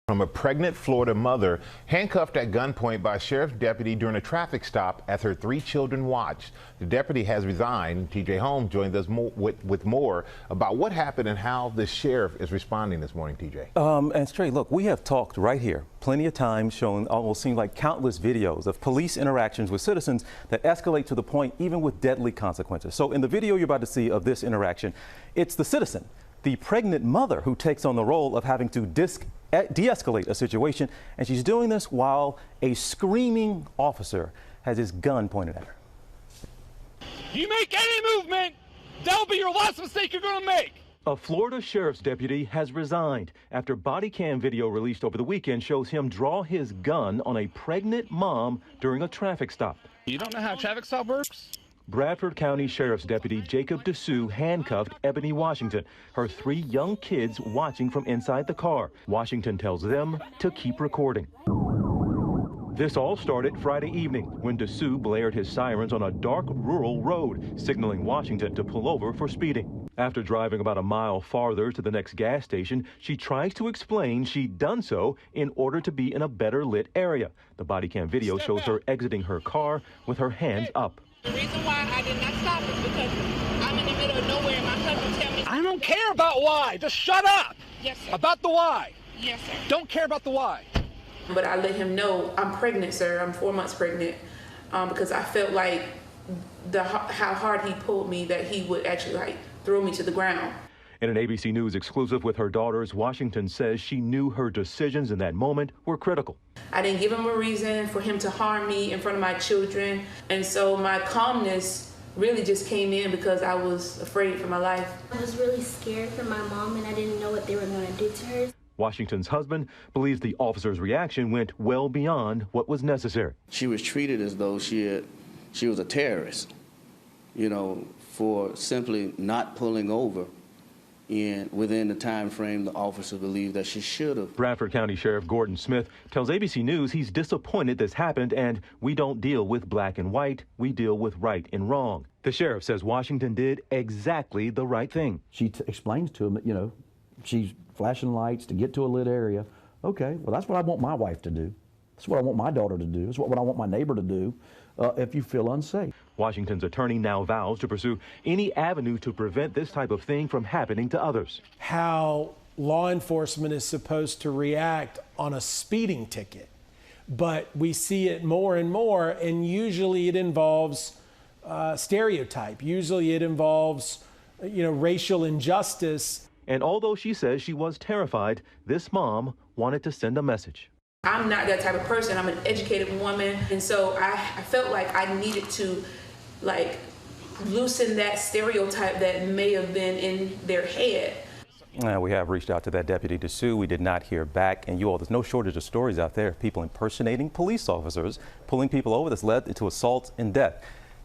From a pregnant Florida mother handcuffed at gunpoint by a sheriff's deputy during a traffic stop as her 3 children watched. The deputy has resigned. TJ Holmes joins us with more about what happened and how the sheriff is responding this morning, TJ. And Trey, look, we have talked right here plenty of times, shown almost seemed like countless videos of police interactions with citizens that escalate to the point even with deadly consequences. So in the video you're about to see of this interaction, it's the citizen, the pregnant mother, who takes on the role of having to de-escalate a situation, and she's doing this while a screaming officer has his gun pointed at her. You make any movement, that'll be your last mistake you're gonna make. A Florida sheriff's deputy has resigned after body cam video released over the weekend shows him draw his gun on a pregnant mom during a traffic stop. You don't know how a traffic stop works? Bradford County Sheriff's Deputy Jacob Dessou handcuffed Ebony Washington, her 3 young kids watching from inside the car. Washington tells them to keep recording. This all started Friday evening when Dessou blared his sirens on a dark rural road, signaling Washington to pull over for speeding. After driving about a mile farther to the next gas station, she tries to explain she'd done so in order to be in a better lit area. The body cam video shows her exiting her car with her hands up. The reason why I did not stop is because I'm in the middle of nowhere and my husband tell me. I don't care about why. Just shut up. Yes, sir. About the why. Yes, sir. Don't care about the why. But I let him know I'm pregnant, sir. I'm 4 months pregnant, because I felt like how hard he pulled me that he would actually throw me to the ground. In an ABC News exclusive with her daughters, Washington says she knew her decisions in that moment were critical. I didn't give him a reason for him to harm me in front of my children. And so my calmness really just came in because I was afraid for my life. I was really scared for my mom and I didn't know what they were going to do to her. Washington's husband believes the officer's reaction went well beyond what was necessary. She was treated as though she was a terrorist, for simply not pulling over within the time frame the officer believed that she should have. Bradford County Sheriff Gordon Smith tells ABC News he's disappointed this happened, and we don't deal with black and white, we deal with right and wrong. The sheriff says Washington did exactly the right thing. She explains to him that, she's flashing lights to get to a lit area. Okay, well, that's what I want my wife to do. That's what I want my daughter to do. That's what I want my neighbor to do if you feel unsafe. Washington's attorney now vows to pursue any avenue to prevent this type of thing from happening to others. How law enforcement is supposed to react on a speeding ticket, but we see it more and more, and usually it involves stereotype. Usually it involves, racial injustice. And although she says she was terrified, this mom wanted to send a message. I'm not that type of person. I'm an educated woman. And so I felt like I needed to loosen that stereotype that may have been in their head. We have reached out to that Deputy Dessou. We did not hear back. And there's no shortage of stories out there of people impersonating police officers, pulling people over that's led to assault and death.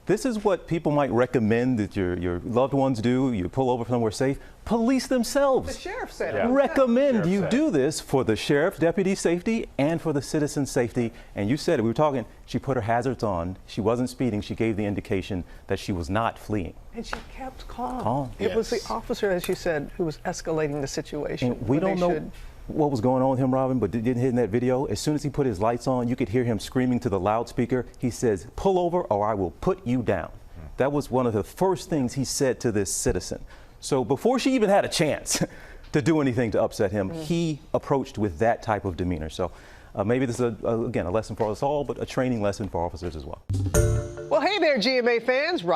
This is what people might recommend that your loved ones do. You pull over somewhere safe. Police themselves the sheriff said recommend you do this for the sheriff's deputy safety and for the citizen's safety. And you said it. We were talking. She put her hazards on. She wasn't speeding. She gave the indication that she was not fleeing. And she kept calm. It was the officer, as you said, who was escalating the situation. And we don't know what was going on with him, Robin, but didn't hit in that video. As soon as he put his lights on, you could hear him screaming to the loudspeaker. He says, "Pull over or I will put you down." That was one of the first things he said to this citizen. So before she even had a chance to do anything to upset him, he approached with that type of demeanor. So maybe this is, again, a lesson for us all, but a training lesson for officers as well. Well, hey there, GMA fans.